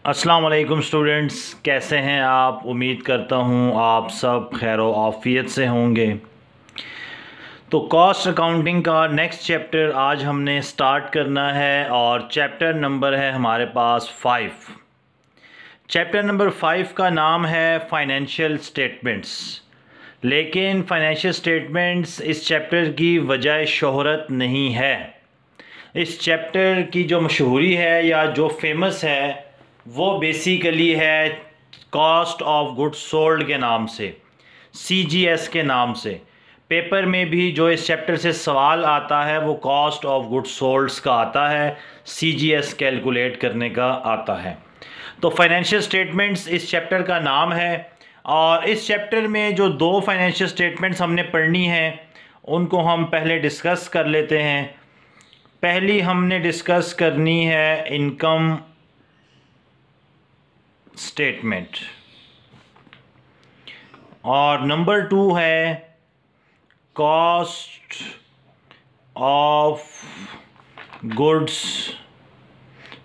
अस्सलाम वालेकुम स्टूडेंट्स, कैसे हैं आप। उम्मीद करता हूँ आप सब खैर व आफ़ियत से होंगे। तो कॉस्ट अकाउंटिंग का नेक्स्ट चैप्टर आज हमने स्टार्ट करना है और चैप्टर नंबर है हमारे पास 5। चैप्टर नंबर 5 का नाम है फाइनेंशियल स्टेटमेंट्स। लेकिन फाइनेंशियल स्टेटमेंट्स इस चैप्टर की वजह शोहरत नहीं है। इस चैप्टर की जो मशहूरी है या जो फेमस है वो बेसिकली है कॉस्ट ऑफ गुड्स सोल्ड के नाम से, CGS के नाम से। पेपर में भी जो इस चैप्टर से सवाल आता है वो कॉस्ट ऑफ गुड्स सोल्ड्स का आता है, CGS कैलकुलेट करने का आता है। तो फाइनेंशियल स्टेटमेंट्स इस चैप्टर का नाम है और इस चैप्टर में जो दो फाइनेंशियल स्टेटमेंट्स हमने पढ़नी है उनको हम पहले डिस्कस कर लेते हैं। पहली हमने डिस्कस करनी है इनकम स्टेटमेंट और नंबर 2 है cost of goods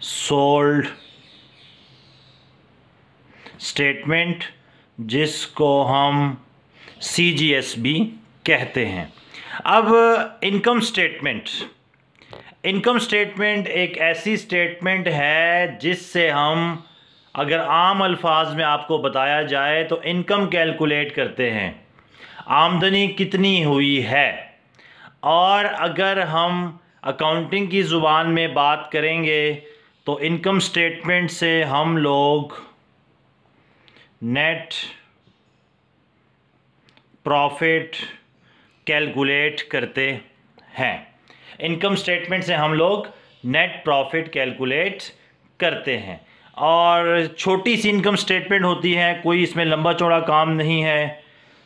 sold statement, जिसको हम CGS भी कहते हैं। अब इनकम स्टेटमेंट एक ऐसी स्टेटमेंट है जिससे हम, अगर आम अल्फाज में आपको बताया जाए तो इनकम कैलकुलेट करते हैं, आमदनी कितनी हुई है। और अगर हम अकाउंटिंग की ज़ुबान में बात करेंगे तो इनकम स्टेटमेंट से हम लोग नेट प्रॉफिट कैलकुलेट करते हैं। इनकम स्टेटमेंट से हम लोग नेट प्रॉफिट कैलकुलेट करते हैं। और छोटी सी इनकम स्टेटमेंट होती है, कोई इसमें लंबा चौड़ा काम नहीं है।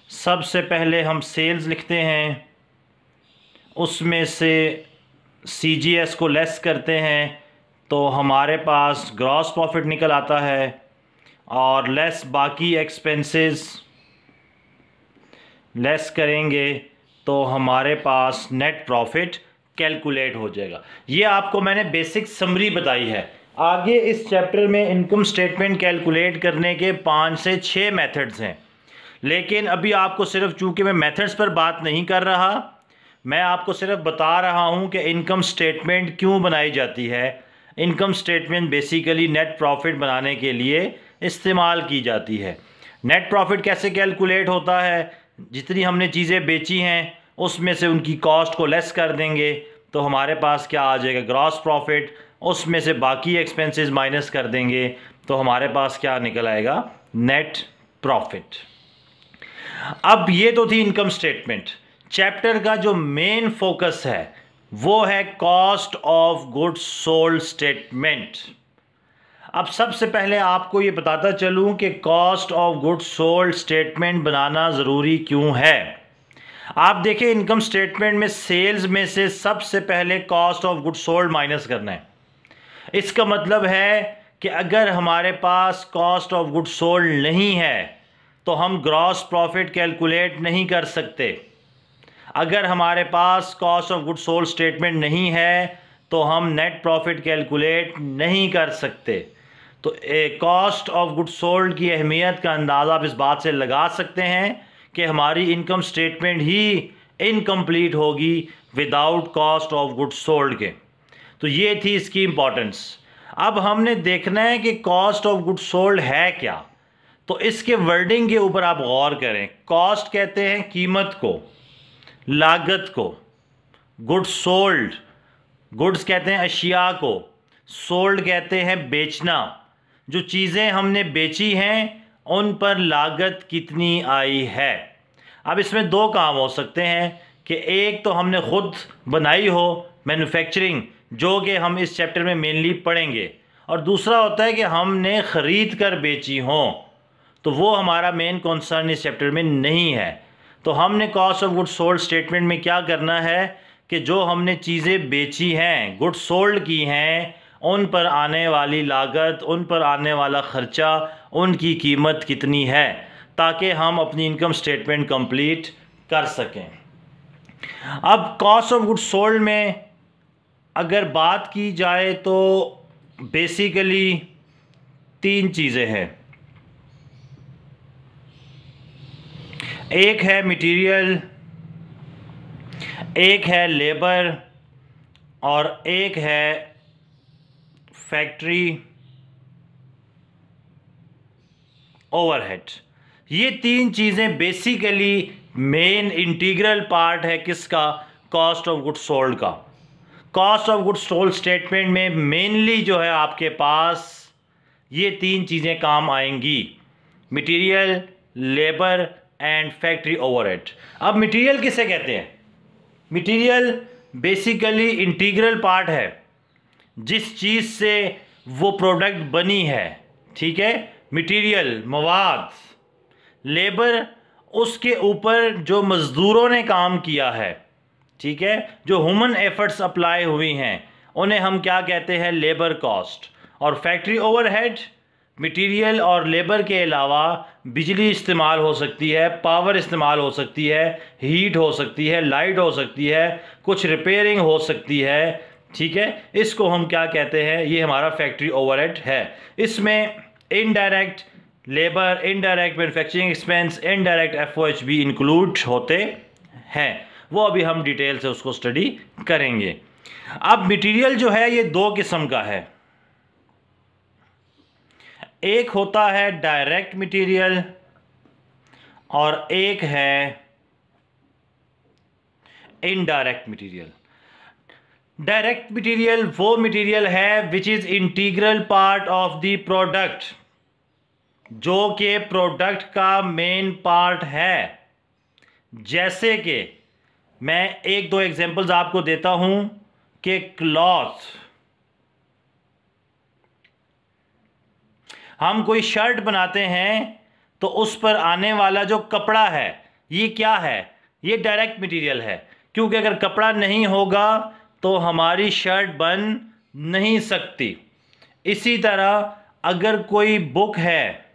सबसे पहले हम सेल्स लिखते हैं, उसमें से CGS को लेस करते हैं तो हमारे पास ग्रॉस प्रॉफिट निकल आता है और लेस बाकी एक्सपेंसेस लेस करेंगे तो हमारे पास नेट प्रॉफिट कैलकुलेट हो जाएगा। ये आपको मैंने बेसिक समरी बताई है। आगे इस चैप्टर में इनकम स्टेटमेंट कैलकुलेट करने के 5 से 6 मेथड्स हैं, लेकिन अभी आपको सिर्फ, चूँकि मैं मेथड्स पर बात नहीं कर रहा, मैं आपको सिर्फ बता रहा हूँ कि इनकम स्टेटमेंट क्यों बनाई जाती है। Income statement basically net profit बनाने के लिए इस्तेमाल की जाती है। नेट प्रॉफिट कैसे कैलकुलेट होता है, जितनी हमने चीज़ें बेची हैं उसमें से उनकी कॉस्ट को लेस कर देंगे तो हमारे पास क्या आ जाएगा, ग्रॉस प्रॉफिट। उसमें से बाकी एक्सपेंसेस माइनस कर देंगे तो हमारे पास क्या निकल आएगा, नेट प्रॉफिट। अब ये तो थी इनकम स्टेटमेंट। चैप्टर का जो मेन फोकस है वो है cost of goods sold statement. अब सबसे पहले आपको ये बताता चलूं कि cost of goods sold statement बनाना ज़रूरी क्यों है। आप देखिए इनकम स्टेटमेंट में सेल्स में से सबसे पहले cost of goods sold minus करना है। इसका मतलब है कि अगर हमारे पास कॉस्ट ऑफ गुड्स सोल्ड नहीं है तो हम ग्रॉस प्रॉफिट कैलकुलेट नहीं कर सकते। अगर हमारे पास cost of goods sold statement नहीं है तो हम नेट प्रॉफिट कैलकुलेट नहीं कर सकते। तो कॉस्ट ऑफ गुड्स सोल्ड की अहमियत का अंदाज़ा आप इस बात से लगा सकते हैं कि हमारी इनकम स्टेटमेंट ही इनकम्प्लीट होगी without cost of goods sold के। तो ये थी इसकी इम्पॉर्टेंस। अब हमने देखना है कि कॉस्ट ऑफ गुड्स सोल्ड है क्या। तो इसके वर्डिंग के ऊपर आप गौर करें। कॉस्ट कहते हैं कीमत को, लागत को। गुड्स सोल्ड, गुड्स कहते हैं अशिया को, सोल्ड कहते हैं बेचना। जो चीज़ें हमने बेची हैं उन पर लागत कितनी आई है। अब इसमें दो काम हो सकते हैं कि एक तो हमने ख़ुद बनाई हो, मैन्युफैक्चरिंग, जो कि हम इस चैप्टर में मेनली पढ़ेंगे, और दूसरा होता है कि हमने ख़रीद कर बेची हों, तो वो हमारा मेन कंसर्न इस चैप्टर में नहीं है। तो हमने cost of goods sold statement में क्या करना है कि जो हमने चीज़ें बेची हैं, गुड्स सोल्ड की हैं, उन पर आने वाली लागत, उन पर आने वाला ख़र्चा, उनकी कीमत कितनी है, ताकि हम अपनी इनकम स्टेटमेंट कंप्लीट कर सकें। अब कॉस्ट ऑफ गुड्स सोल्ड में अगर बात की जाए तो बेसिकली तीन चीज़ें हैं, एक है मटेरियल, एक है लेबर और एक है फैक्ट्री ओवरहेड। ये तीन चीज़ें बेसिकली मेन इंटीग्रल पार्ट है किसका, कॉस्ट ऑफ गुड्स सोल्ड का। Cost of goods sold statement में मेनली जो है आपके पास ये तीन चीज़ें काम आएंगी, material, labour and factory overhead. अब मटेरियल किसे कहते हैं? मटेरियल बेसिकली इंटीग्रल पार्ट है, जिस चीज़ से वो प्रोडक्ट बनी है, ठीक है, मटेरियल मवाद। लेबर उसके ऊपर जो मज़दूरों ने काम किया है, ठीक है, जो ह्यूमन एफर्ट्स अप्लाई हुई हैं, उन्हें हम क्या कहते हैं, लेबर कॉस्ट। और फैक्ट्री ओवरहेड मटेरियल और लेबर के अलावा बिजली इस्तेमाल हो सकती है, पावर इस्तेमाल हो सकती है, हीट हो सकती है, लाइट हो सकती है, कुछ रिपेयरिंग हो सकती है, ठीक है, इसको हम क्या कहते हैं, ये हमारा फैक्ट्री ओवरहेड है। इसमें indirect labour, indirect manufacturing expense, indirect FOH भी इंक्लूड होते हैं, वो अभी हम डिटेल से उसको स्टडी करेंगे। अब मटेरियल जो है ये दो किस्म का है, एक होता है डायरेक्ट मटेरियल और एक है इनडायरेक्ट मटेरियल। डायरेक्ट मटेरियल वो मटेरियल है which is integral part of the product, जो कि प्रोडक्ट का मेन पार्ट है। जैसे कि मैं एक दो एग्जांपल्स आपको देता हूं कि क्लॉथ, हम कोई शर्ट बनाते हैं तो उस पर आने वाला जो कपड़ा है ये क्या है, ये डायरेक्ट मटेरियल है, क्योंकि अगर कपड़ा नहीं होगा तो हमारी शर्ट बन नहीं सकती। इसी तरह अगर कोई बुक है,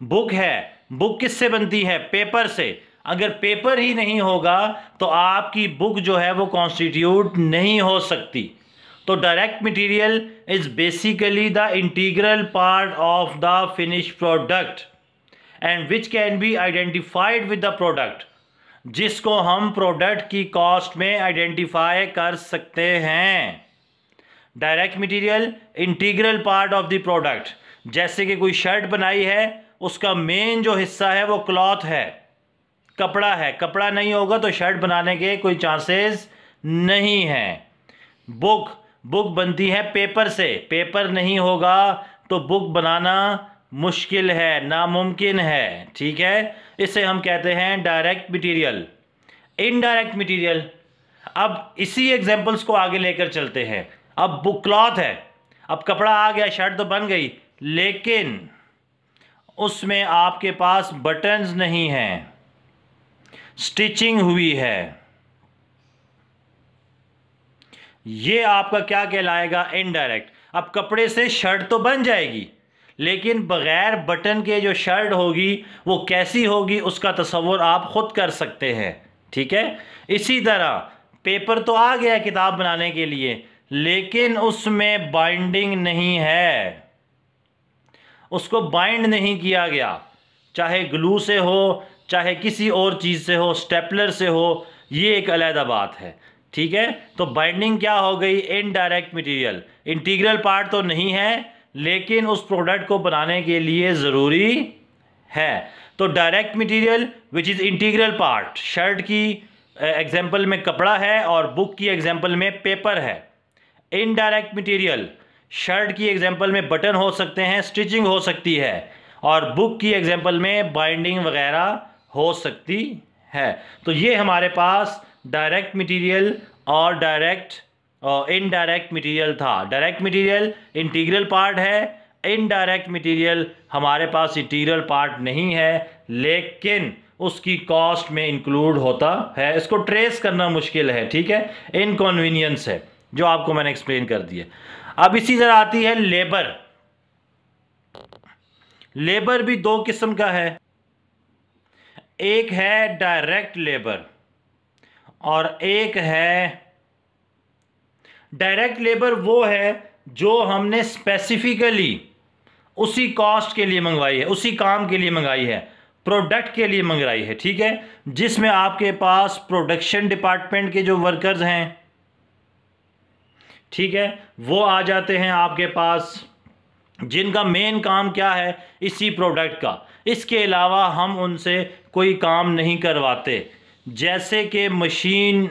बुक किससे बनती है, पेपर से। अगर पेपर ही नहीं होगा तो आपकी बुक जो है वो कॉन्स्टिट्यूट नहीं हो सकती। तो direct material is basically the integral part of the finish product and which can be identified with the product, जिसको हम प्रोडक्ट की कॉस्ट में आइडेंटिफाई कर सकते हैं। Direct material integral part of the product, जैसे कि कोई शर्ट बनाई है, उसका मेन जो हिस्सा है वो क्लॉथ है, कपड़ा है, कपड़ा नहीं होगा तो शर्ट बनाने के कोई चांसेस नहीं हैं। बुक बनती है पेपर से, पेपर नहीं होगा तो बुक बनाना मुश्किल है, नामुमकिन है, ठीक है, इसे हम कहते हैं डायरेक्ट मटेरियल। इनडायरेक्ट मटेरियल, अब इसी एग्जांपल्स को आगे लेकर चलते हैं। अब बुक क्लॉथ है, अब कपड़ा आ गया, शर्ट तो बन गई, लेकिन उसमें आपके पास बटन्स नहीं हैं, स्टिचिंग हुई है, ये आपका क्या कहलाएगा, इनडायरेक्ट। अब कपड़े से शर्ट तो बन जाएगी, लेकिन बगैर बटन के जो शर्ट होगी वो कैसी होगी उसका तसव्वुर आप खुद कर सकते हैं, ठीक है। इसी तरह पेपर तो आ गया किताब बनाने के लिए, लेकिन उसमें बाइंडिंग नहीं है, उसको बाइंड नहीं किया गया, चाहे ग्लू से हो, चाहे किसी और चीज़ से हो, स्टेपलर से हो, ये एक अलग बात है, ठीक है। तो बाइंडिंग क्या हो गई, इनडायरेक्ट मटेरियल, इंटीग्रल पार्ट तो नहीं है लेकिन उस प्रोडक्ट को बनाने के लिए ज़रूरी है। तो direct material which is integral part, shirt की एग्जांपल में कपड़ा है और बुक की एग्जांपल में पेपर है। इनडायरेक्ट मटेरियल, शर्ट की एग्जांपल में बटन हो सकते हैं, स्टिचिंग हो सकती है, और बुक की एग्जांपल में बाइंडिंग वगैरह हो सकती है। तो ये हमारे पास डायरेक्ट मटेरियल और इनडायरेक्ट मटेरियल था। डायरेक्ट मटेरियल इंटीग्रल पार्ट है, इनडायरेक्ट मटेरियल हमारे पास इंटीग्रल पार्ट नहीं है लेकिन उसकी कॉस्ट में इंक्लूड होता है। इसको ट्रेस करना मुश्किल है, ठीक है, इनकन्वीनियंस है जो आपको मैंने एक्सप्लेन कर दिया। अब इसी तरह आती है लेबर। लेबर भी दो किस्म का है, एक है डायरेक्ट लेबर और एक है डायरेक्ट लेबर वो है जो हमने स्पेसिफिकली उसी कॉस्ट के लिए मंगवाई है, उसी काम के लिए मंगाई है, प्रोडक्ट के लिए मंगवाई है, ठीक है। जिसमें आपके पास प्रोडक्शन डिपार्टमेंट के जो वर्कर्स हैं, ठीक है, वो आ जाते हैं आपके पास, जिनका मेन काम क्या है, इसी प्रोडक्ट का। इसके अलावा हम उनसे कोई काम नहीं करवाते, जैसे कि मशीन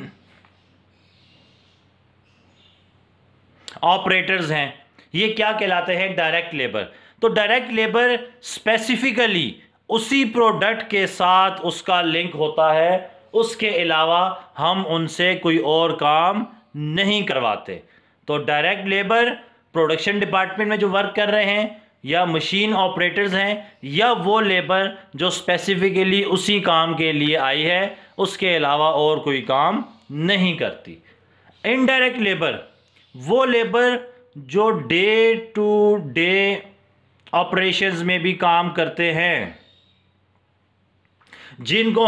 ऑपरेटर्स हैं, ये क्या कहलाते हैं, डायरेक्ट लेबर। तो डायरेक्ट लेबर स्पेसिफिकली उसी प्रोडक्ट के साथ उसका लिंक होता है, उसके अलावा हम उनसे कोई और काम नहीं करवाते। तो डायरेक्ट लेबर प्रोडक्शन डिपार्टमेंट में जो वर्क कर रहे हैं, या मशीन ऑपरेटर्स हैं, या वो लेबर जो स्पेसिफिकली उसी काम के लिए आई है, उसके अलावा और कोई काम नहीं करती। इनडायरेक्ट लेबर वो लेबर जो डे टू डे ऑपरेशंस में भी काम करते हैं, जिनको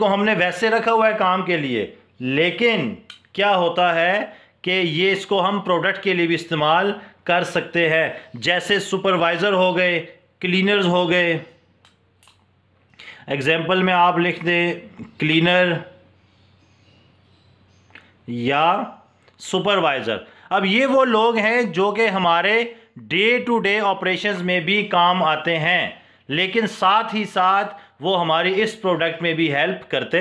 हमने वैसे रखा हुआ है काम के लिए, लेकिन क्या होता है कि ये इसको हम प्रोडक्ट के लिए भी इस्तेमाल कर सकते हैं। जैसे सुपरवाइज़र हो गए, क्लीनर्स हो गए। एग्जाम्पल में आप लिख दें क्लीनर या सुपरवाइज़र। अब ये वो लोग हैं जो कि हमारे डे टू डे ऑपरेशंस में भी काम आते हैं, लेकिन साथ ही साथ वो हमारी इस प्रोडक्ट में भी हेल्प करते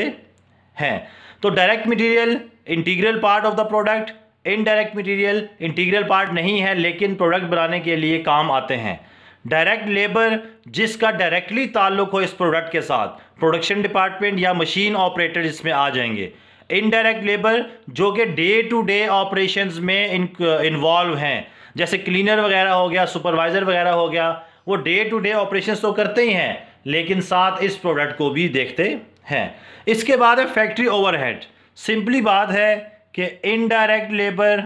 हैं। तो direct material integral part of the product, indirect material integral part नहीं है लेकिन प्रोडक्ट बनाने के लिए काम आते हैं। डायरेक्ट लेबर जिसका डायरेक्टली ताल्लुक हो इस प्रोडक्ट के साथ, प्रोडक्शन डिपार्टमेंट या मशीन ऑपरेटर इसमें आ जाएंगे। इनडायरेक्ट लेबर जो कि डे टू डे ऑपरेशंस में इन्वॉल्व हैं, जैसे क्लीनर वगैरह हो गया, सुपरवाइज़र वगैरह हो गया, वो डे टू डे ऑपरेशंस तो करते ही हैं लेकिन साथ इस प्रोडक्ट को भी देखते हैं। इसके बाद है फैक्ट्री ओवरहेड। सिंपली बात है कि इनडायरेक्ट लेबर,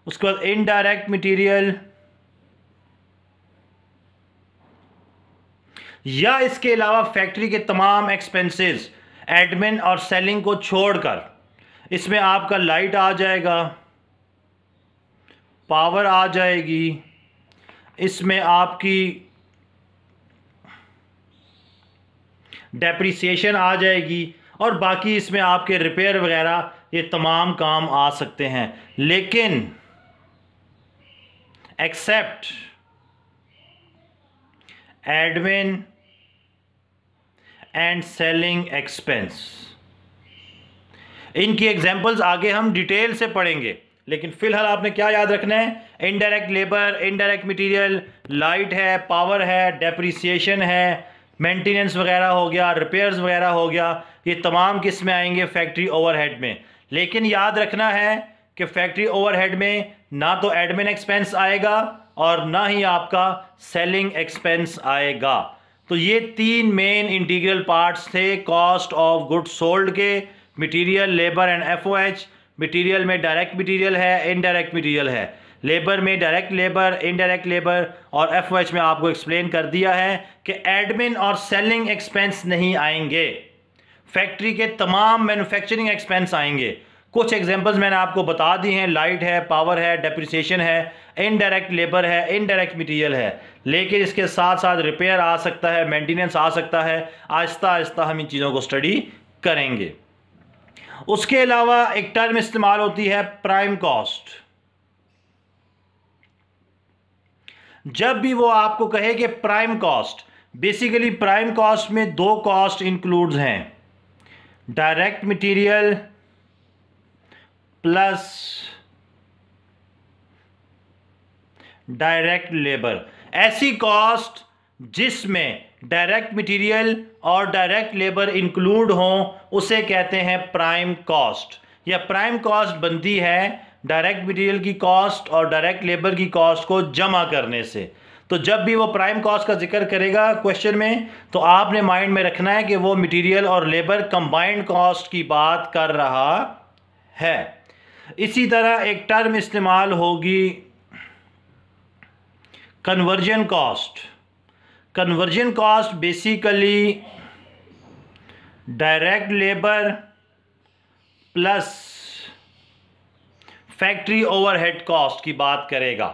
उसके बाद इनडायरेक्ट मटेरियल, या इसके अलावा फैक्ट्री के तमाम एक्सपेंसेस एडमिन और सेलिंग को छोड़कर, इसमें आपका लाइट आ जाएगा, पावर आ जाएगी, इसमें आपकी डेप्रिसिएशन आ जाएगी, और बाकी इसमें आपके रिपेयर वगैरह ये तमाम काम आ सकते हैं। लेकिन except admin and selling expense. इनकी एग्जांपल्स आगे हम डिटेल से पढ़ेंगे, लेकिन फिलहाल आपने क्या याद रखना है, indirect labour, indirect material, light है, पावर है, डेप्रिसिएशन है, मेंटेनेंस वगैरह हो गया, रिपेयर्स वगैरह हो गया, ये तमाम किस में आएंगे, फैक्ट्री ओवरहेड में। लेकिन याद रखना है कि फैक्ट्री ओवरहेड में ना तो एडमिन एक्सपेंस आएगा और ना ही आपका सेलिंग एक्सपेंस आएगा। तो ये तीन मेन इंटीग्रल पार्ट्स थे कॉस्ट ऑफ गुड्स सोल्ड के, material, labour and FOH. Material में डायरेक्ट मटेरियल है, इनडायरेक्ट मटेरियल है, लेबर में डायरेक्ट लेबर, इनडायरेक्ट लेबर, और एफओएच में आपको एक्सप्लेन कर दिया है कि एडमिन और सेलिंग एक्सपेंस नहीं आएंगे, फैक्ट्री के तमाम मैन्युफैक्चरिंग एक्सपेंस आएंगे। कुछ एग्जांपल्स मैंने आपको बता दी हैं, लाइट है, पावर है, डेप्रिसिएशन है, इनडायरेक्ट लेबर है, इनडायरेक्ट मटेरियल है, लेकिन इसके साथ साथ रिपेयर आ सकता है, मेंटेनेंस आ सकता है। आहिस्ता आहिस्ता हम इन चीज़ों को स्टडी करेंगे। उसके अलावा एक टर्म इस्तेमाल होती है प्राइम कॉस्ट। जब भी वो आपको कहे कि prime cost, basically prime cost में दो कॉस्ट इंक्लूड्स हैं, direct material plus direct labour. ऐसी कॉस्ट जिसमें डायरेक्ट मटेरियल और डायरेक्ट लेबर इंक्लूड हों उसे कहते हैं प्राइम कॉस्ट। या प्राइम कॉस्ट बनती है डायरेक्ट मटेरियल की कॉस्ट और डायरेक्ट लेबर की कॉस्ट को जमा करने से। तो जब भी वो प्राइम कॉस्ट का जिक्र करेगा क्वेश्चन में, तो आपने माइंड में रखना है कि वो मटेरियल और लेबर कंबाइंड कॉस्ट की बात कर रहा है। इसी तरह एक टर्म इस्तेमाल होगी conversion cost. Conversion cost basically direct labour plus factory overhead cost की बात करेगा।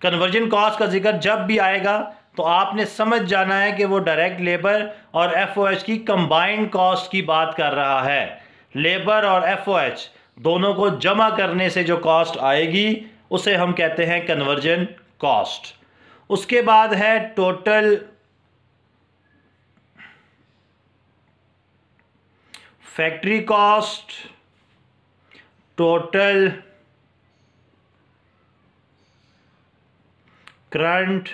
कन्वर्जन कॉस्ट का जिक्र जब भी आएगा तो आपने समझ जाना है कि वो डायरेक्ट लेबर और एफओएच की कंबाइंड कॉस्ट की बात कर रहा है। लेबर और एफओएच दोनों को जमा करने से जो कॉस्ट आएगी उसे हम कहते हैं कन्वर्जन कॉस्ट। उसके बाद है total factory cost, total current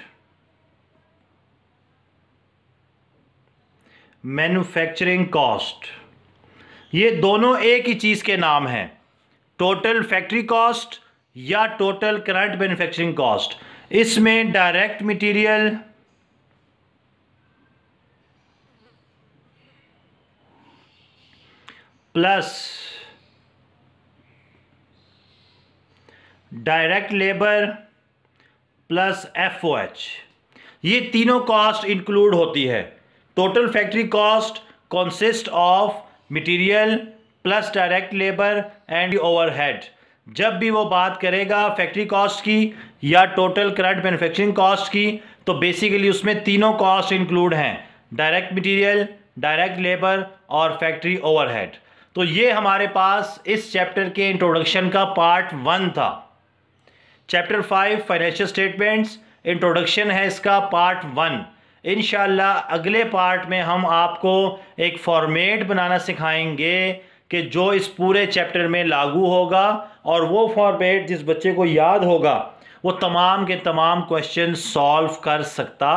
manufacturing cost. ये दोनों एक ही चीज़ के नाम हैं, टोटल फैक्ट्री कॉस्ट या टोटल करंट मैन्युफैक्चरिंग कॉस्ट। इसमें direct material plus direct labour plus FOH, ये तीनों कॉस्ट इंक्लूड होती है। Total factory cost consist of material plus direct labour and overhead. जब भी वो बात करेगा फैक्ट्री कॉस्ट की या टोटल करंट मैन्युफैक्चरिंग कॉस्ट की तो बेसिकली उसमें तीनों कॉस्ट इंक्लूड हैं, डायरेक्ट मटेरियल, डायरेक्ट लेबर और फैक्ट्री ओवरहेड। तो ये हमारे पास इस चैप्टर के इंट्रोडक्शन का पार्ट 1 था। चैप्टर 5 फाइनेंशियल स्टेटमेंट्स इंट्रोडक्शन है इसका पार्ट 1। इंशाल्लाह अगले पार्ट में हम आपको एक फॉर्मेट बनाना सिखाएंगे कि जो इस पूरे चैप्टर में लागू होगा, और वो फॉर्मेट जिस बच्चे को याद होगा वो तमाम के तमाम क्वेश्चन सॉल्व कर सकता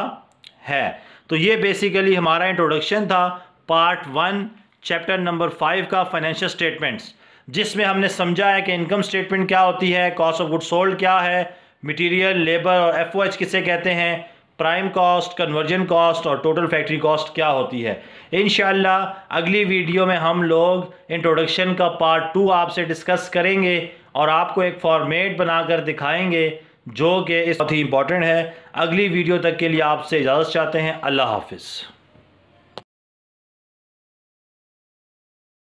है। तो ये बेसिकली हमारा इंट्रोडक्शन था पार्ट 1 चैप्टर नंबर 5 का फाइनेंशियल स्टेटमेंट्स, जिसमें हमने समझा है कि इनकम स्टेटमेंट क्या होती है, कॉस्ट ऑफ गुड सोल्ड क्या है, मटेरियल, लेबर और एफओएच किसे कहते हैं, प्राइम कॉस्ट, कन्वर्जन कॉस्ट और टोटल फैक्ट्री कॉस्ट क्या होती है। इंशाल्लाह अगली वीडियो में हम लोग इंट्रोडक्शन का पार्ट 2 आपसे डिस्कस करेंगे और आपको एक फॉर्मेट बनाकर दिखाएंगे जो कि बहुत ही इंपॉर्टेंट है। अगली वीडियो तक के लिए आपसे इजाज़त चाहते हैं। अल्लाह हाफिज़।